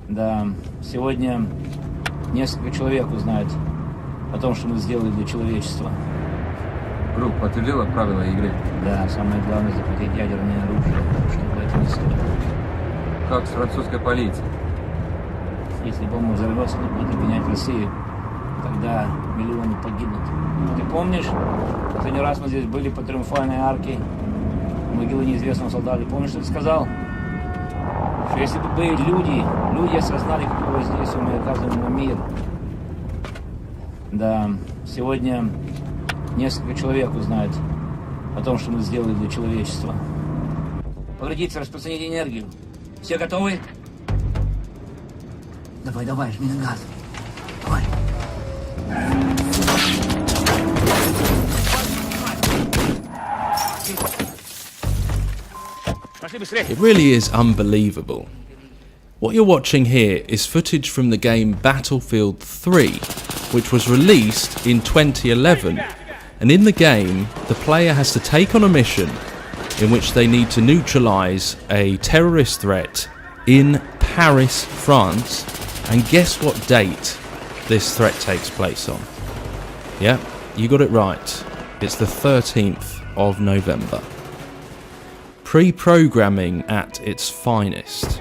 Да, сегодня несколько человек узнают о том, что мы сделали для человечества. Круг подтвердила правила игры? Да, самое главное — захватить ядерное оружие, чтобы это не стоило. Как с французской полицией? Если бомба взорвется, не будет обвинять Россию, тогда миллионы погибнут. Ты помнишь, последний раз мы здесь были по Триумфальной арке, могилы неизвестного солдата. Помнишь, что ты сказал? Что если бы были люди осознали, какое воздействие мы оказываем на мир. Да, сегодня несколько человек узнают о том, что мы сделали для человечества. Повредиться, распространить энергию. Все готовы? Давай, жми на газ. Давай. It really is unbelievable. What you're watching here is footage from the game Battlefield 3, which was released in 2011. And in the game, the player has to take on a mission in which they need to neutralise a terrorist threat in Paris, France. And guess what date this threat takes place on? Yeah, you got it right. It's the 13th of November. Pre-programming at its finest.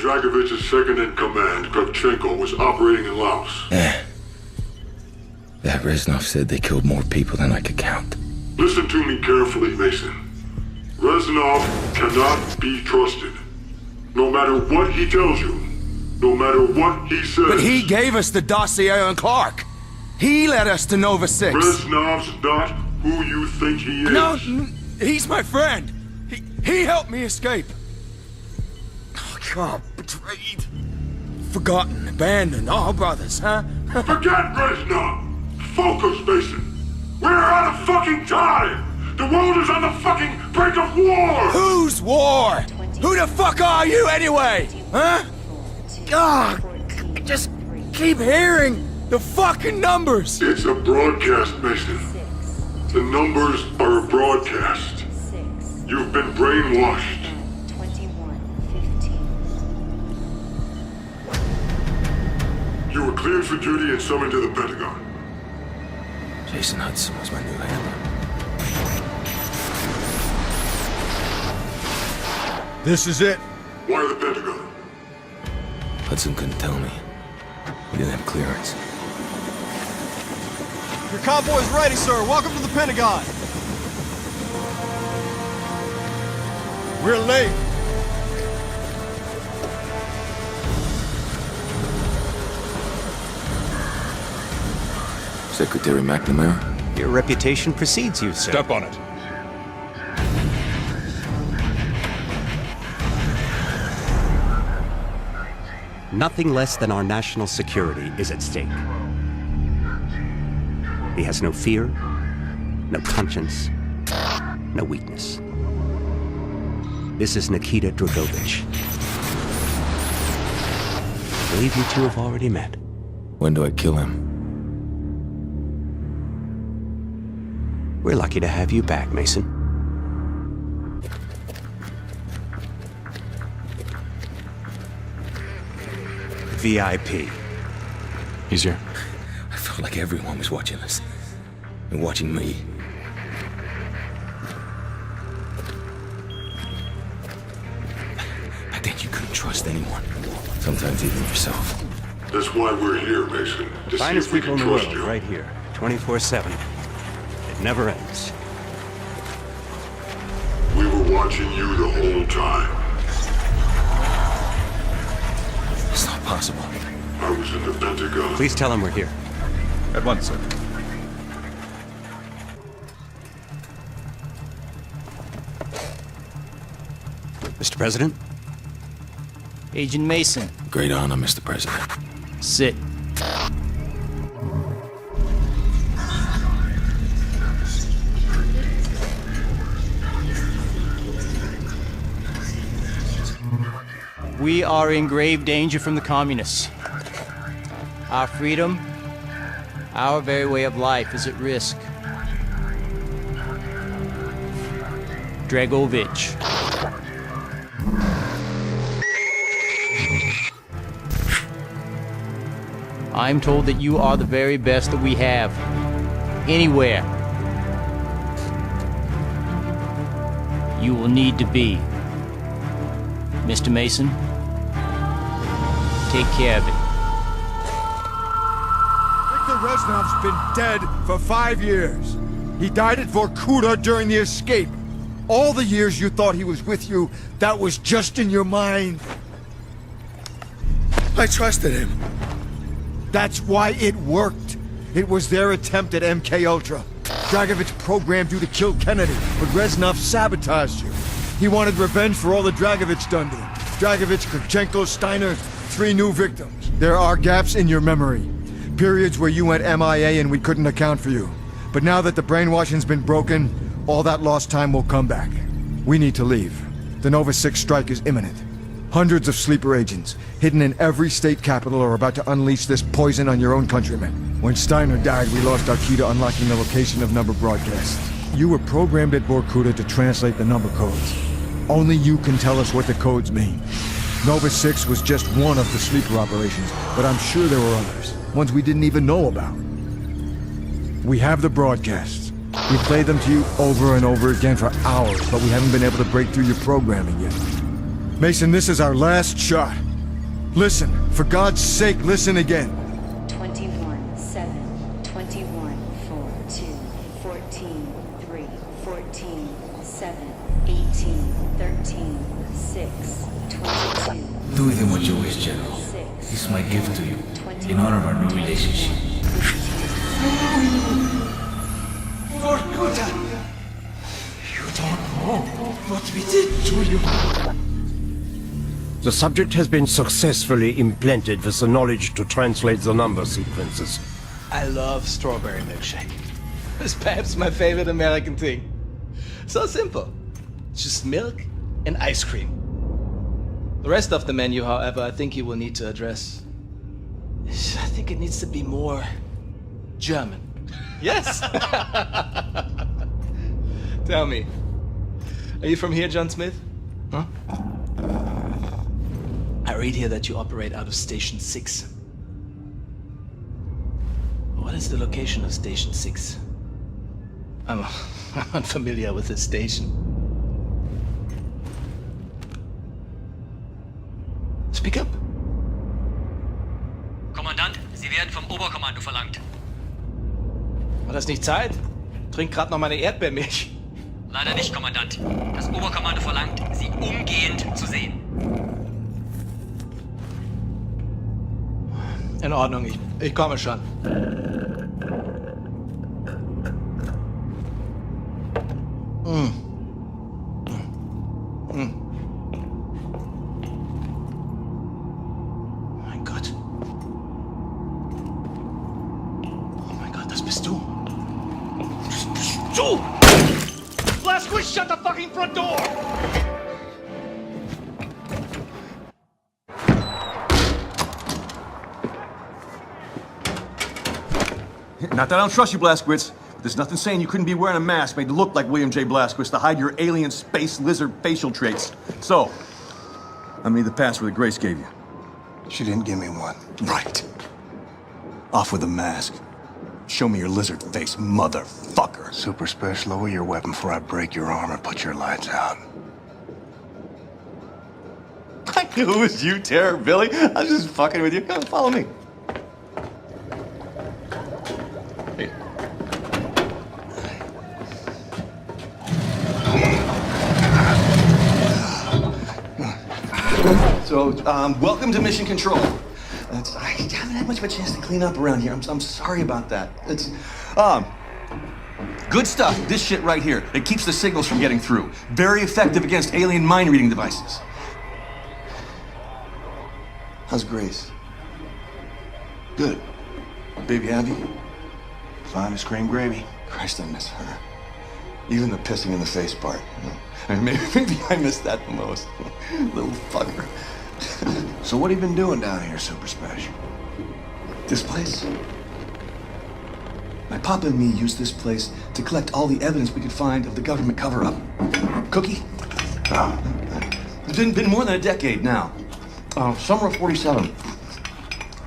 Dragovich's second-in-command, Kravchenko, was operating in Laos. That Reznov said they killed more people than I could count. Listen to me carefully, Mason. Reznov cannot be trusted. No matter what he tells you, no matter what he says. But he gave us the dossier on Clark. He led us to Nova 6. Reznov's not who you think he is. No, he's my friend. He helped me escape. Oh, God, betrayed. Forgotten, abandoned, all brothers, huh? Forget Reznov! Focus, Mason! We're out of fucking time! The world is on the fucking brink of war! Whose war? Who the fuck are you anyway? Huh? God, I just keep hearing the fucking numbers! It's a broadcast, Mason. The numbers are a broadcast. You've been brainwashed. You were cleared for duty and summoned to the Pentagon. Jason Hudson was my new handler. This is it. Why the Pentagon? Hudson couldn't tell me. He didn't have clearance. Your convoy's ready, sir. Welcome to the Pentagon. We're late. Secretary McNamara? Your reputation precedes you, sir. Step on it. Nothing less than our national security is at stake. He has no fear, no conscience, no weakness. This is Nikita Dragovich. I believe you two have already met. When do I kill him? We're lucky to have you back, Mason. VIP. He's here. I felt like everyone was watching us. and watching me. Back then you couldn't trust anyone. Sometimes even yourself. That's why we're here, Mason. To see Finest if we people can in the trust world, you. right here, 24/7. It never ends. We were watching you the whole time. It's not possible. I was in the Pentagon. Please tell him we're here. At once, sir. Mr. President? Agent Mason, Great honor, Mr. President. sit. We are in grave danger from the communists. Our freedom, our very way of life is at risk. Dragovich. I'm told that you are the very best that we have. Anywhere. You will need to be. Mr. Mason, take care of it. Victor Reznov's been dead for 5 years. He died at Vorkuta during the escape. All the years you thought he was with you, that was just in your mind. I trusted him. That's why it worked. It was their attempt at MK-Ultra. Dragovich programmed you to kill Kennedy, but Reznov sabotaged you. He wanted revenge for all the Dragovich done to him. Dragovich, Kravchenko, Steiner, 3 new victims. There are gaps in your memory. Periods where you went MIA and we couldn't account for you. But now that the brainwashing's been broken, all that lost time will come back. We need to leave. The Nova 6 strike is imminent. Hundreds of sleeper agents, hidden in every state capital, are about to unleash this poison on your own countrymen. When Steiner died, we lost our key to unlocking the location of number broadcasts. You were programmed at Vorkuta to translate the number codes. Only you can tell us what the codes mean. Nova 6 was just one of the sleeper operations, but I'm sure there were others. Ones we didn't even know about. We have the broadcasts. We played them to you over and over again for hours, but we haven't been able to break through your programming yet. Mason, this is our last shot. Listen, for God's sake, listen again. 21-7, 21-4-2, 14-3, 14-7, 18-13-6, 22. Do with him what you wish, General. This is my gift to you, in honor of our new relationship. Vorkuta! You don't know what we did to you. The subject has been successfully implanted with the knowledge to translate the number sequences. I love strawberry milkshake. It's perhaps my favorite American thing. So simple. Just milk and ice cream. The rest of the menu, however, I think you will need to address. I think it needs to be more German. Yes! Tell me, are you from here, John Smith? Huh? I read here that you operate out of Station 6. What is the location of Station 6? I'm unfamiliar with this station. Speak up. Kommandant, Sie werden vom Oberkommando verlangt. War das nicht Zeit? Trink grad noch meine Erdbeermilch. Leider nicht, Kommandant. Das Oberkommando verlangt, Sie umgehend zu sehen. In Ordnung, ich komme schon. Mein Gott. Oh mein Gott, das bist du. Das bist du! Blazkowicz, shut the fucking front door! Not that I don't trust you, Blazkowicz, but there's nothing saying you couldn't be wearing a mask made to look like William J. Blazkowicz to hide your alien space lizard facial traits. So, I need the password that Grace gave you. She didn't give me one. Right. Off with the mask. Show me your lizard face, motherfucker. Super Special, lower your weapon before I break your arm and put your lights out. I knew it was you, Terror Billy. I was just fucking with you. Come on, follow me. Hey. So, welcome to Mission Control. I haven't had much of a chance to clean up around here. I'm sorry about that. It's, good stuff. This shit right here. It keeps the signals from getting through. Very effective against alien mind-reading devices. How's Grace? Good. Baby Abby? Fine as cream gravy. Christ, I miss her. Even the pissing in the face part. You know? Maybe I miss that the most. Little fucker. So what have you been doing down here, Super Special? This place? My papa and me used this place to collect all the evidence we could find of the government cover-up. Cookie? It's been more than a decade now. Summer of 47.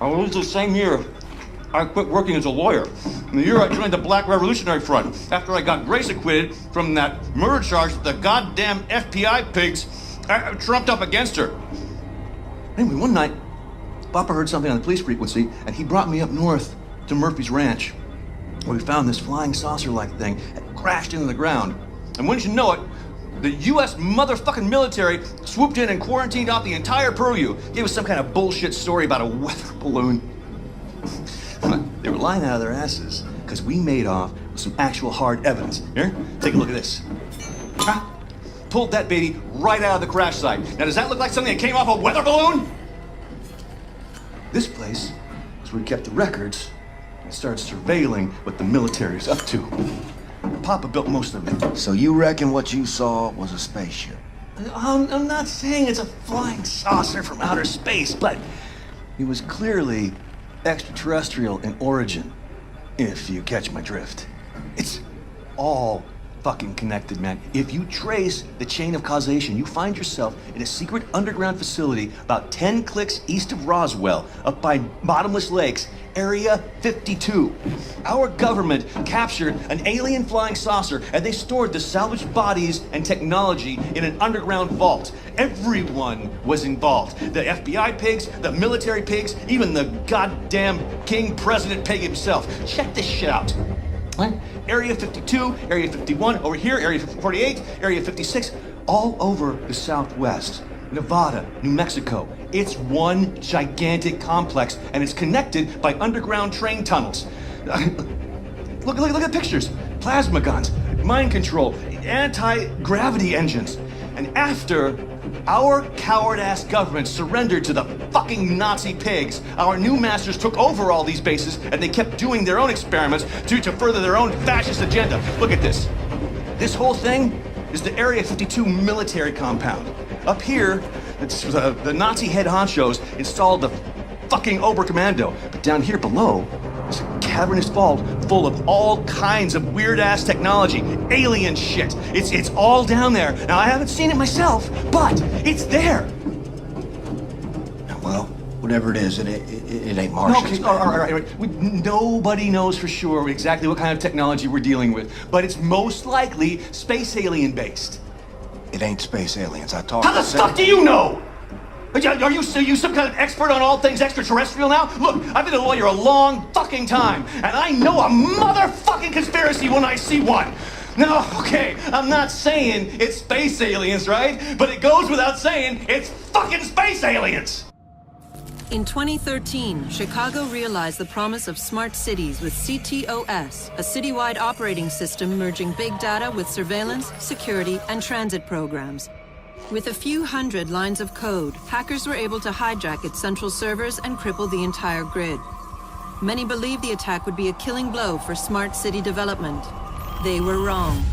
I was the same year I quit working as a lawyer. In the year I joined the Black Revolutionary Front, after I got Grace acquitted from that murder charge that the goddamn FBI pigs trumped up against her. Anyway, one night, Papa heard something on the police frequency, and he brought me up north to Murphy's Ranch, where we found this flying saucer-like thing that crashed into the ground. And wouldn't you know it, the U.S. motherfucking military swooped in and quarantined out the entire purview. Gave us some kind of bullshit story about a weather balloon. They were lying out of their asses because we made off with some actual hard evidence. Here, take a look at this. Pulled that baby right out of the crash site. Now, does that look like something that came off a weather balloon? This place is where we kept the records and started surveilling what the military's up to. Papa built most of it. So you reckon what you saw was a spaceship? I'm not saying it's a flying saucer from outer space, but it was clearly extraterrestrial in origin, if you catch my drift. It's all fucking connected, man. If you trace the chain of causation, you find yourself in a secret underground facility about 10 clicks east of Roswell, up by Bottomless Lakes, Area 52. Our government captured an alien flying saucer, and they stored the salvaged bodies and technology in an underground vault. Everyone was involved. The FBI pigs, the military pigs, even the goddamn King President pig himself. Check this shit out. What? Area 52, Area 51, over here, Area 48, Area 56, all over the Southwest. Nevada, New Mexico. It's one gigantic complex, and it's connected by underground train tunnels. Look at the pictures. Plasma guns, mind control, anti-gravity engines. And after our coward-ass government surrendered to the fucking Nazi pigs, our new masters took over all these bases, and they kept doing their own experiments to further their own fascist agenda. Look at this. This whole thing is the Area 52 military compound. Up here, the Nazi head honchos installed the fucking Oberkommando. But down here below, is a cavernous vault full of all kinds of weird-ass technology, alien shit. It's all down there. Now, I haven't seen it myself, but it's there. Well, whatever it is, it ain't Martian. Okay, all right. Nobody knows for sure exactly what kind of technology we're dealing with, but it's most likely space alien-based. It ain't space aliens. I talked. How the fuck do you know? Are you some kind of expert on all things extraterrestrial now? Look, I've been a lawyer a long fucking time, and I know a motherfucking conspiracy when I see one. No, okay, I'm not saying it's space aliens, right? But it goes without saying it's fucking space aliens! In 2013, Chicago realized the promise of smart cities with CTOS, a citywide operating system merging big data with surveillance, security, and transit programs. With a few hundred lines of code, hackers were able to hijack its central servers and cripple the entire grid. Many believed the attack would be a killing blow for smart city development. They were wrong.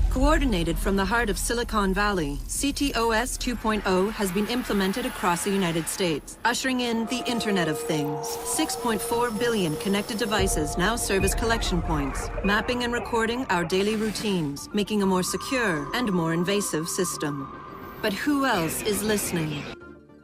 Coordinated from the heart of Silicon Valley, CTOS 2.0 has been implemented across the United States, ushering in the Internet of Things. 6.4 billion connected devices now serve as collection points, mapping and recording our daily routines, making a more secure and more invasive system. But who else is listening?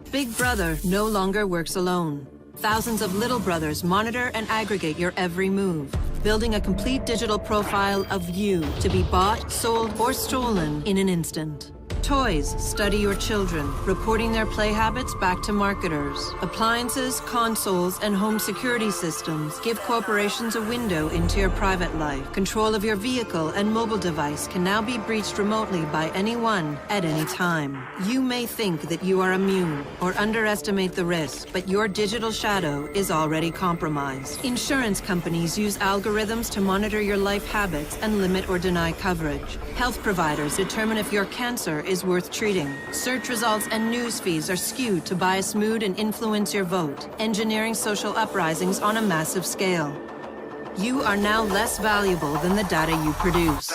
Big Brother no longer works alone. Thousands of little brothers monitor and aggregate your every move. building a complete digital profile of you to be bought, sold, or stolen in an instant. Toys study your children, reporting their play habits back to marketers. Appliances, consoles, and home security systems give corporations a window into your private life. Control of your vehicle and mobile device can now be breached remotely by anyone at any time. You may think that you are immune or underestimate the risk, but your digital shadow is already compromised. Insurance companies use algorithms to monitor your life habits and limit or deny coverage. Health providers determine if your cancer is worth treating. Search results and news feeds are skewed to bias mood and influence your vote, engineering social uprisings on a massive scale. You are now less valuable than the data you produce.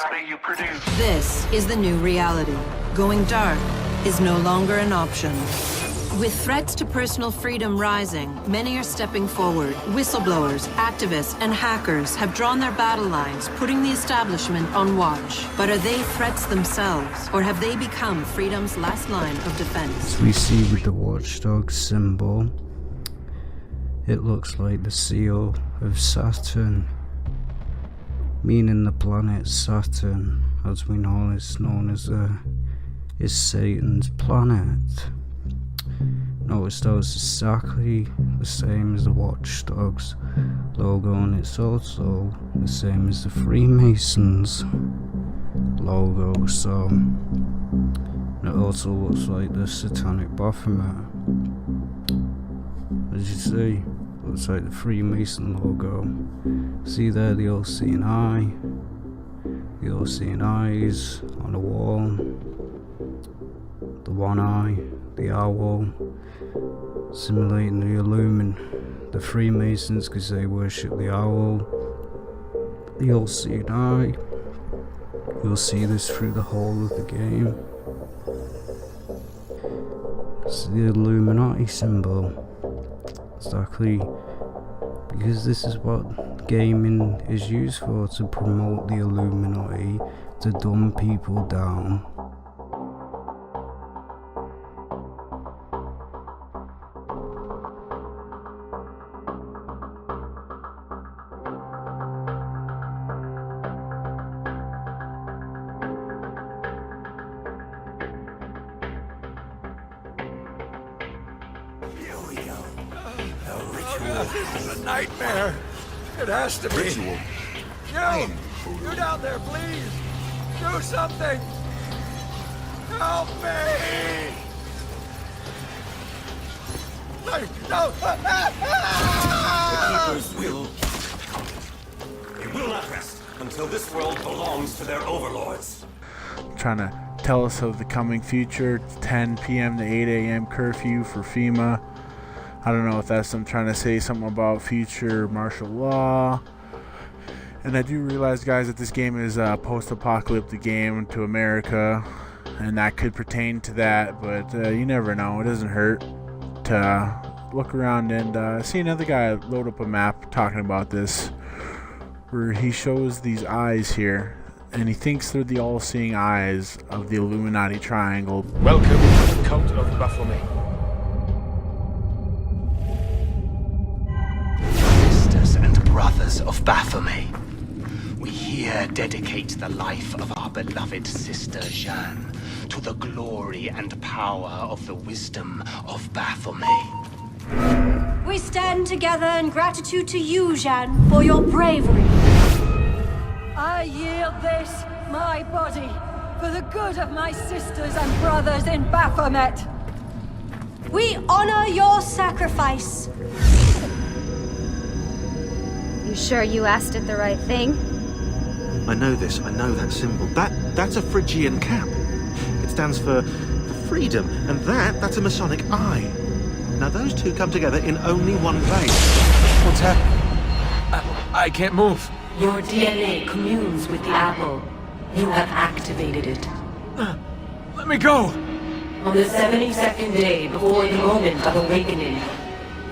This is the new reality. Going dark is no longer an option. With threats to personal freedom rising, many are stepping forward. Whistleblowers, activists, and hackers have drawn their battle lines, putting the establishment on watch. But are they threats themselves, or have they become freedom's last line of defense? As we see with the watchdog symbol, it looks like the seal of Saturn, meaning the planet Saturn, as we know, is known as is Satan's planet. Notice that was exactly the same as the Watchdogs logo, and it's also the same as the Freemasons logo, so it also looks like the Satanic Baphomet. As you see, looks like the Freemason logo. See there, the all-seeing eye, the all-seeing eyes on the wall, the one eye, the owl, simulating the Illumin, the Freemasons, because they worship the owl, the all-seeing eye. You'll see this through the whole of the game. It's the Illuminati symbol, exactly, because this is what gaming is used for, to promote the Illuminati, to dumb people down. This is a nightmare. It has to be. Ritual. You down there, please. Do something. Help me. No. The Keepers will... They will not rest until this world belongs to their overlords. Trying to tell us of the coming future. It's 10 p.m. to 8 a.m. curfew for FEMA. I don't know if that's them trying to say something about future martial law. And I do realize, guys, that this game is a post-apocalyptic game to America, and that could pertain to that, but you never know. It doesn't hurt to look around and see another guy load up a map talking about this, where he shows these eyes here, and he thinks they're the all-seeing eyes of the Illuminati triangle. Welcome to the cult of Baphomet. Sisters and brothers of Baphomet, we here dedicate the life of our beloved sister Jeanne to the glory and power of the wisdom of Baphomet. We stand together in gratitude to you, Jeanne, for your bravery. I yield this, my body, for the good of my sisters and brothers in Baphomet. We honor your sacrifice. You sure you asked it the right thing? I know this, I know that symbol. That's a Phrygian cap. It stands for freedom, and that's a Masonic eye. Now those two come together in only one place. What's happening? I can't move. Your DNA communes with the apple. You have activated it. Let me go! On the 72nd day before the moment of awakening,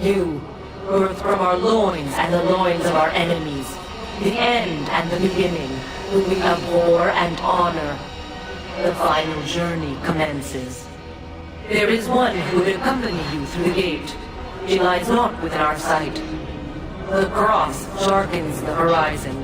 you, birthed from our loins and the loins of our enemies, the end and the beginning, whom we abhor and honor, the final journey commences. There is one who would accompany you through the gate. She lies not within our sight. The cross darkens the horizon.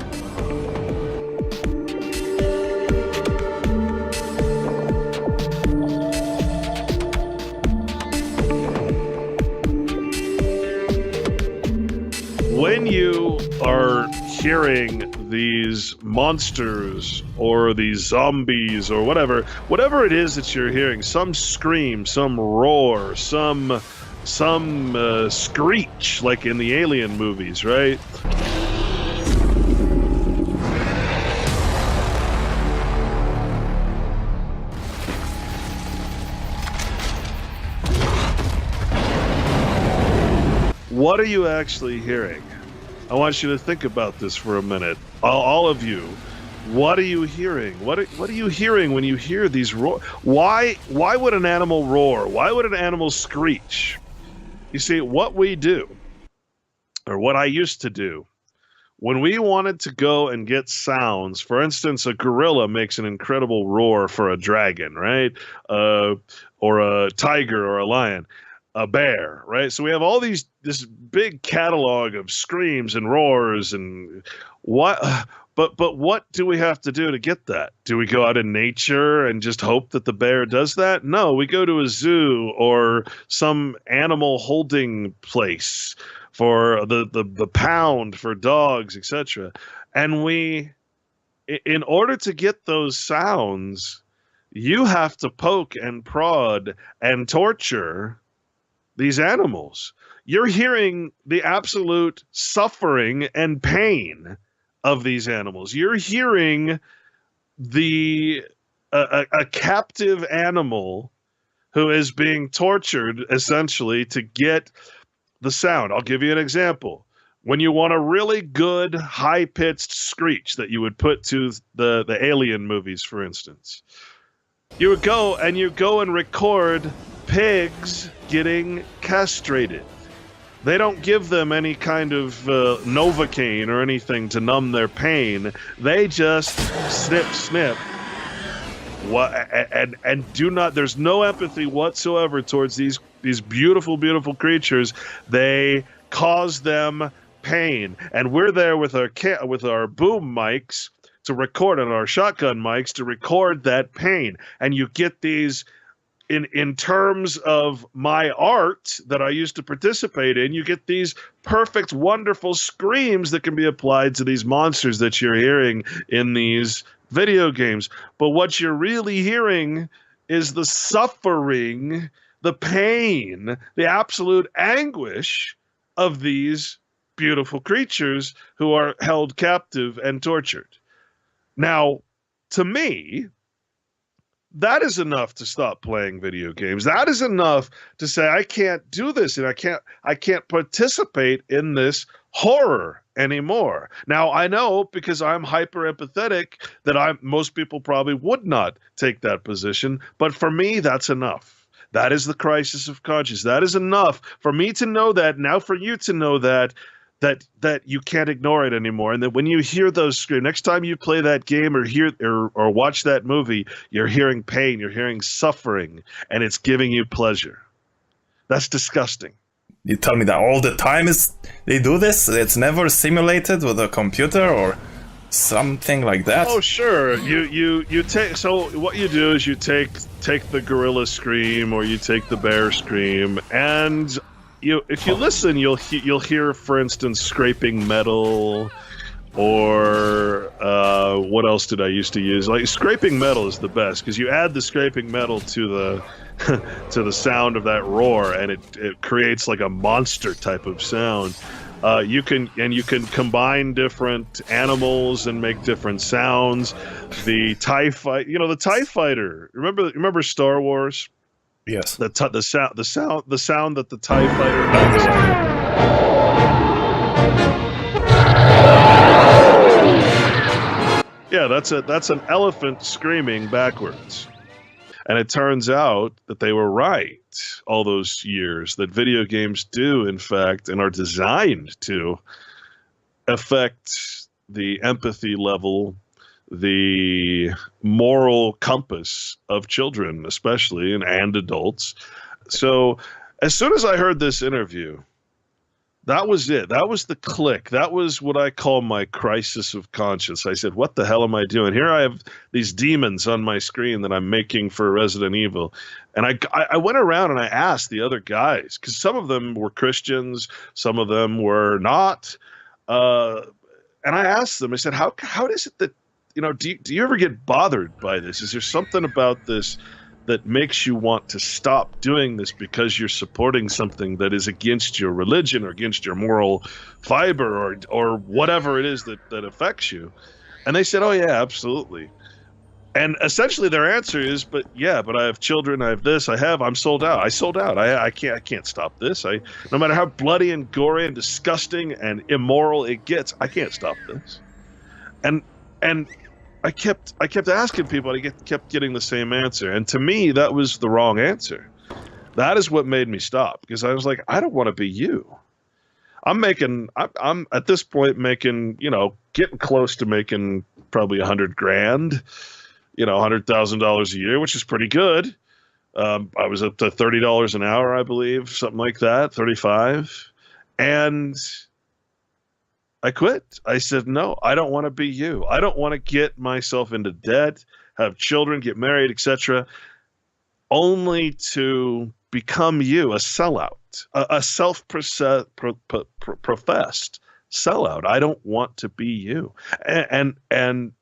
When you are hearing these monsters or these zombies or whatever it is that you're hearing, some scream, some roar, some screech, like in the Alien movies, right? What are you actually hearing? I want you to think about this for a minute. All of you, what are you hearing? What are you hearing when you hear these roar? Why would an animal roar? Why would an animal screech? You see, what we do, or what I used to do, when we wanted to go and get sounds, for instance, a gorilla makes an incredible roar for a dragon, right? Or a tiger or a lion. A bear, right? So we have all this big catalog of screams and roars and what, but what do we have to do to get that? Do we go out in nature and just hope that the bear does that? No, we go to a zoo or some animal holding place for the pound for dogs, etc. And in order to get those sounds, you have to poke and prod and torture these animals. You're hearing the absolute suffering and pain of these animals. You're hearing a captive animal who is being tortured essentially to get the sound. I'll give you an example. When you want a really good high-pitched screech that you would put to the Alien movies, for instance, you would go and record pigs getting castrated. They don't give them any kind of Novocaine or anything to numb their pain. They just snip. And do not. There's no empathy whatsoever towards these beautiful, beautiful creatures. They cause them pain, and we're there with our boom mics to record, and our shotgun mics to record that pain. And you get these. In terms of my art that I used to participate in, you get these perfect, wonderful screams that can be applied to these monsters that you're hearing in these video games. But what you're really hearing is the suffering, the pain, the absolute anguish of these beautiful creatures who are held captive and tortured. Now, to me, that is enough to stop playing video games. That is enough to say I can't do this and I can't participate in this horror anymore. Now I know, because I'm hyper empathetic, that most people probably would not take that position, but for me that's enough. That is the crisis of conscience. That is enough for me to know that, now for you to know that you can't ignore it anymore, and that when you hear those screams, next time you play that game or watch that movie, you're hearing pain, you're hearing suffering, and it's giving you pleasure. That's disgusting. You tell me that all the time they do this? It's never simulated with a computer or something like that? Oh, sure. You take. So what you do is you take the gorilla scream or you take the bear scream, and if you listen, you'll hear, for instance, scraping metal, or what else did I used to use? Like scraping metal is the best, because you add the scraping metal to the sound of that roar, and it creates like a monster type of sound. You can combine different animals and make different sounds. The TIE fighter. Remember Star Wars? Yes. The sound that the TIE fighter makes. Yeah, that's an elephant screaming backwards. And it turns out that they were right all those years, that video games do, in fact, and are designed to affect the empathy level, the moral compass of children, especially, and adults. So as soon as I heard this interview, That was it. That was the click. That was what I call my crisis of conscience. I said, what the hell am I doing? Here I have these demons on my screen that I'm making for Resident Evil. And I went around and I asked the other guys, because some of them were Christians, some of them were not. And I asked them, I said, how is it that, do you ever get bothered by this? Is there something about this that makes you want to stop doing this because you're supporting something that is against your religion or against your moral fiber or whatever it is that affects you? And they said, oh yeah, absolutely. And essentially their answer is, but I have children, I have this, I'm sold out. I sold out. I can't stop this. No matter how bloody and gory and disgusting and immoral it gets, I can't stop this. And I kept asking people, and I kept getting the same answer. And to me, that was the wrong answer. That is what made me stop, because I was like, I don't want to be you. I'm at this point making, getting close to making probably $100,000, $100,000 a year, which is pretty good. I was up to $30 an hour, I believe, something like that, 35. And I quit. I said, no, I don't want to be you. I don't want to get myself into debt, have children, get married, etc., only to become you, a sellout, a self-professed sellout. I don't want to be you. And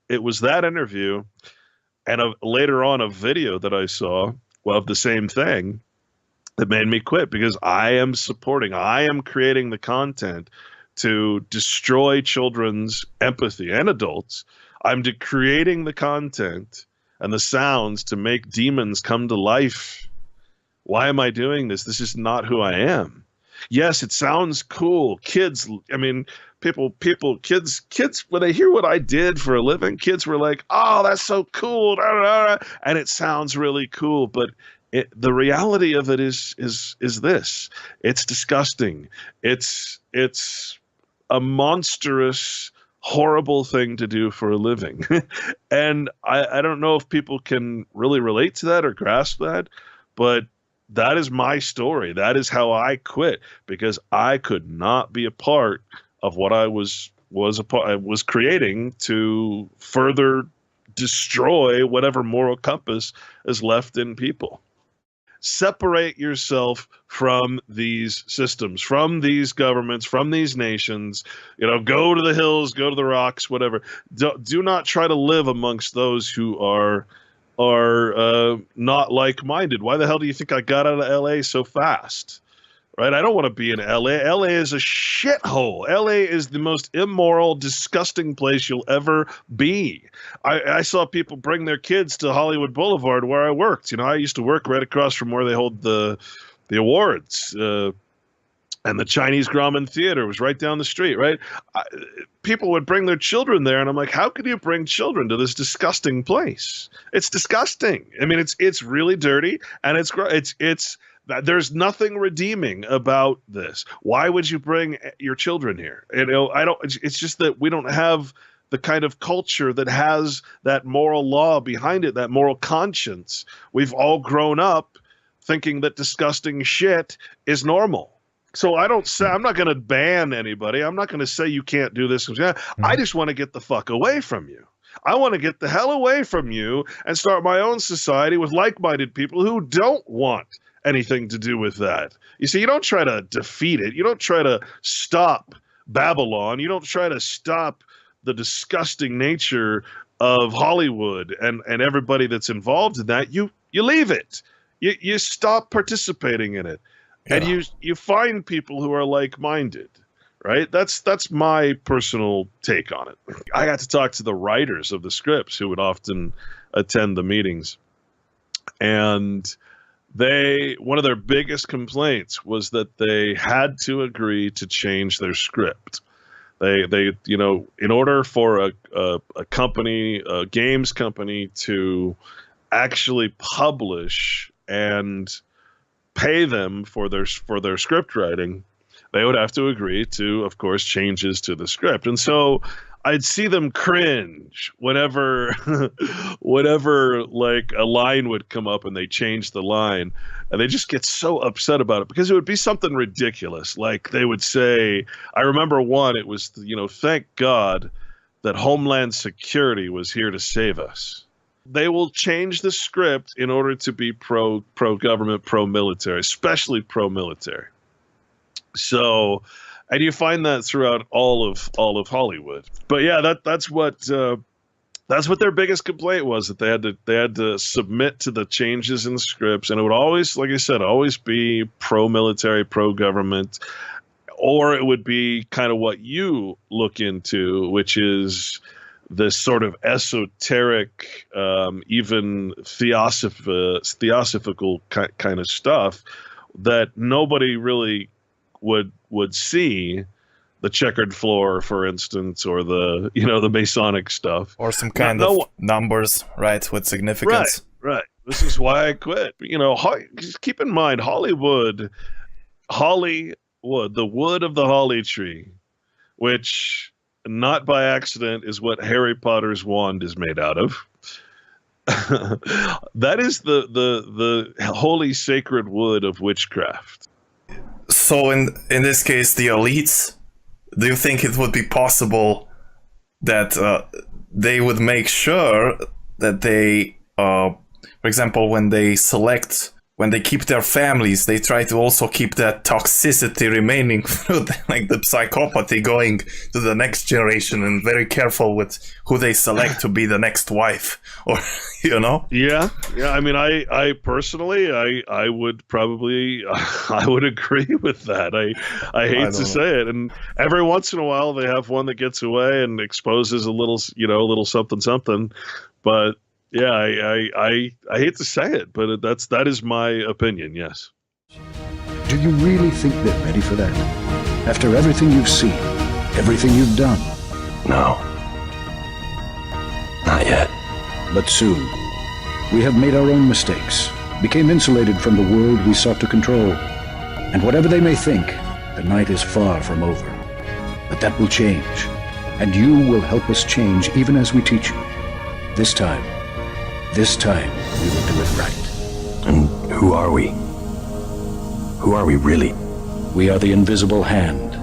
it was that interview and later on a video that I saw of the same thing that made me quit, because I am creating the content to destroy children's empathy and adults. I'm creating the content and the sounds to make demons come to life. Why am I doing this? This is not who I am. Yes, it sounds cool. Kids, kids, when they hear what I did for a living, kids were like, oh, that's so cool. And it sounds really cool. But the reality of it is this. It's disgusting. It's a monstrous, horrible thing to do for a living. And I don't know if people can really relate to that or grasp that, but that is my story. That is how I quit, because I could not be a part of what I was creating to further destroy whatever moral compass is left in people. Separate yourself from these systems, from these governments, from these nations. Go to the hills, go to the rocks, whatever. Do not try to live amongst those who are not like-minded. Why the hell do you think I got out of LA so fast? Right? I don't want to be in LA. LA is a shithole. LA is the most immoral, disgusting place you'll ever be. I saw people bring their kids to Hollywood Boulevard where I worked. I used to work right across from where they hold the awards. And the Chinese Grauman Theater was right down the street, right? People would bring their children there, and I'm like, how could you bring children to this disgusting place? It's disgusting. It's really dirty, and it's there's nothing redeeming about this. Why would you bring your children here? It's just that we don't have the kind of culture that has that moral law behind it, that moral conscience. We've all grown up thinking that disgusting shit is normal. So I'm not going to ban anybody. I'm not going to say you can't do this. I just want to get the fuck away from you. I want to get the hell away from you and start my own society with like-minded people who don't want anything to do with that. You see, you don't try to defeat it. You don't try to stop Babylon. You don't try to stop the disgusting nature of Hollywood and everybody that's involved in that. You leave it. You stop participating in it. Yeah. And you find people who are like-minded, right? That's my personal take on it. I got to talk to the writers of the scripts who would often attend the meetings. And one of their biggest complaints was that they had to agree to change their script. They in order for a company, a games company, to actually publish and pay them for their script writing, they would have to agree to, of course, changes to the script. And so I'd see them cringe whenever like a line would come up and they change the line, and they just get so upset about it because it would be something ridiculous. Like they would say, I remember one, it was, thank God that Homeland Security was here to save us. They will change the script in order to be pro-government, pro-military, especially pro-military. So, and you find that throughout all of Hollywood. But yeah, that's what their biggest complaint was, that they had to submit to the changes in the scripts, and it would always, like I said, always be pro-military, pro-government, or it would be kind of what you look into, which is this sort of esoteric, even theosophical kind of stuff that nobody really would see. The checkered floor, for instance, or the the Masonic stuff, or some kind of numbers, right, with significance. Right. This is why I quit. Just keep in mind, Hollywood, the wood of the holly tree, which not by accident is what Harry Potter's wand is made out of. That is the holy sacred wood of witchcraft. So in this case, the elites, do you think it would be possible that they would make sure that they, for example, when they keep their families, they try to also keep that toxicity remaining through like the psychopathy going to the next generation, and very careful with who they select to be the next wife, or Yeah. I mean, I personally, I would probably, I would agree with that. I hate to say it, and every once in a while they have one that gets away and exposes a little something, but. Yeah, I hate to say it, but that is my opinion, yes. Do you really think they're ready for that? After everything you've seen, everything you've done? No. Not yet. But soon. We have made our own mistakes, became insulated from the world we sought to control. And whatever they may think, the night is far from over. But that will change, and you will help us change even as we teach you. This time we will do it right. And who are we? Who are we really? We are the invisible hand.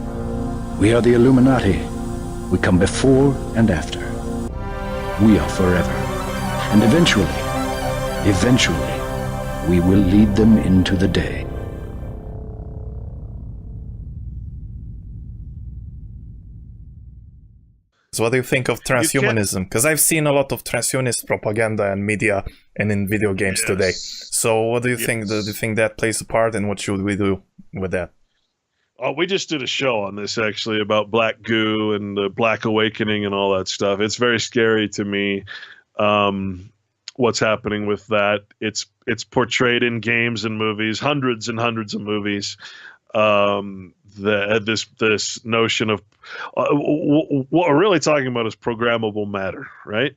We are the Illuminati. We come before and after. We are forever. And eventually, we will lead them into the day. So what do you think of transhumanism? Because I've seen a lot of transhumanist propaganda and media and in video games today. So what do you think? Do you think that plays a part, and what should we do with that? Oh, we just did a show on this actually about black goo and the black awakening and all that stuff. It's very scary to me. What's happening with that? It's portrayed in games and movies, hundreds and hundreds of movies. This notion of what we're really talking about is programmable matter, right?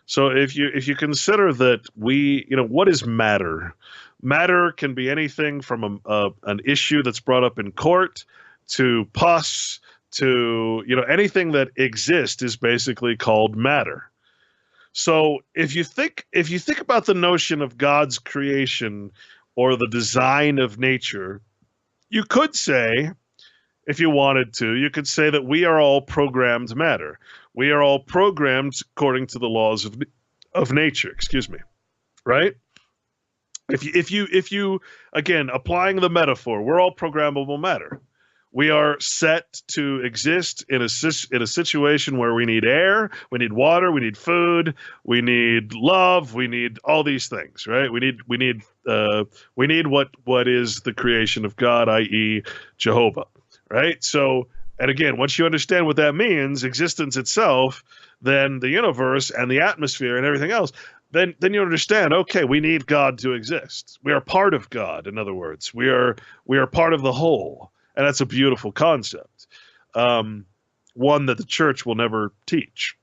So if you consider that what is matter? Matter can be anything from an issue that's brought up in court to pus to anything that exists is basically called matter. So if you think about the notion of God's creation or the design of nature, you could say, if you wanted to, you could say that we are all programmed matter. We are all programmed according to the laws of nature. Excuse me, right? If you again applying the metaphor, we're all programmable matter. We are set to exist in a situation where we need air, we need water, we need food, we need love, we need all these things, right? We need what is the creation of God, i.e., Jehovah, right? So, and again, once you understand what that means, existence itself, then the universe and the atmosphere and everything else, then you understand, okay, we need God to exist. We are part of God, in other words. We are part of the whole. And that's a beautiful concept, one that the church will never teach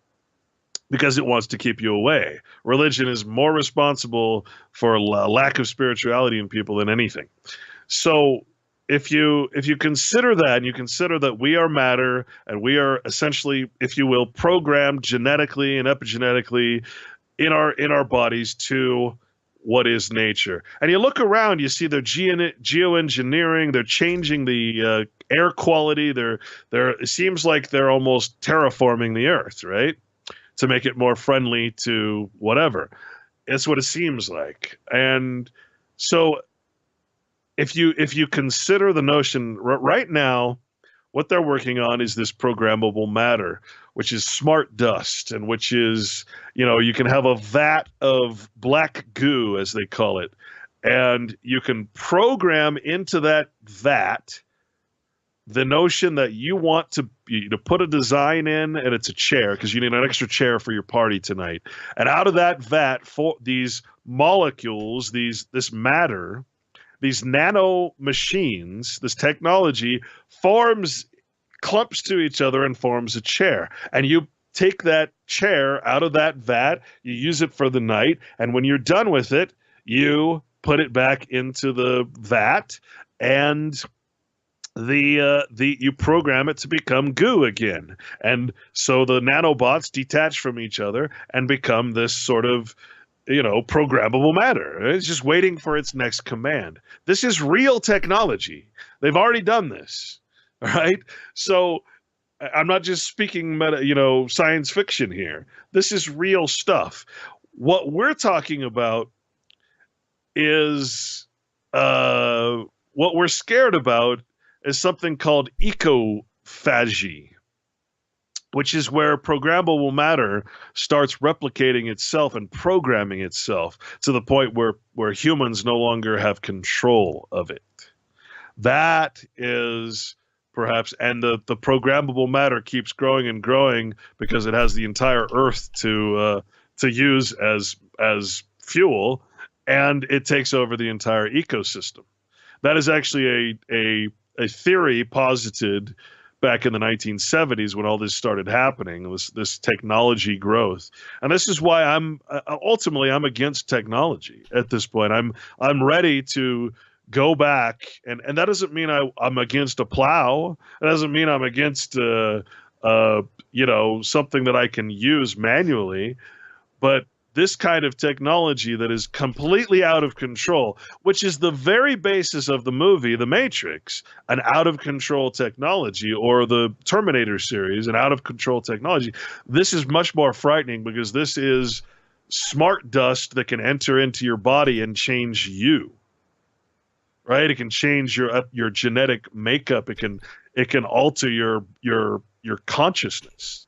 because it wants to keep you away. Religion is more responsible for a lack of spirituality in people than anything. So if you consider that, and you consider that we are matter, and we are essentially, if you will, programmed genetically and epigenetically in our bodies to what is nature. And you look around, you see they're geoengineering, they're changing the air quality, it seems like they're almost terraforming the earth, right? To make it more friendly to whatever. It's what it seems like. And so if you consider the notion right now, what they're working on is this programmable matter, which is smart dust, and which is, you can have a vat of black goo, as they call it, and you can program into that vat the notion that you want to put a design in, and it's a chair, because you need an extra chair for your party tonight. And out of that vat, for these molecules, this matter, these nano machines, this technology clumps to each other and forms a chair. And you take that chair out of that vat, you use it for the night, and when you're done with it, you put it back into the vat, and you program it to become goo again. And so the nanobots detach from each other and become this sort of programmable matter. It's just waiting for its next command. This is real technology. They've already done this. All right. So I'm not just speaking science fiction here. This is real stuff. What we're talking about is what we're scared about is something called ecophagy, which is where programmable matter starts replicating itself and programming itself to the point where humans no longer have control of it. That is perhaps, and the programmable matter keeps growing and growing because it has the entire Earth to use as fuel, and it takes over the entire ecosystem. That is actually a theory posited back in the 1970s when all this started happening, this technology growth. And this is why I'm against technology at this point. I'm ready to go back, and that doesn't mean I'm against a plow. It doesn't mean I'm against something that I can use manually, but this kind of technology that is completely out of control, which is the very basis of the movie The Matrix, an out-of-control technology, or the Terminator series, an out-of-control technology. This is much more frightening because this is smart dust that can enter into your body and change you. Right? It can change your genetic makeup. It can alter your consciousness.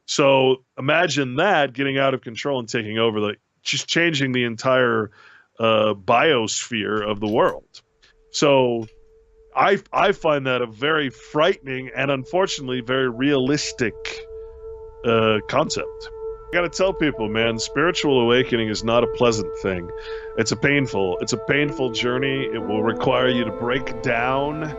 So imagine that getting out of control and taking over, just changing the entire biosphere of the world. So I find that a very frightening and unfortunately very realistic concept. I gotta tell people, man, spiritual awakening is not a pleasant thing. It's a painful journey. It will require you to break down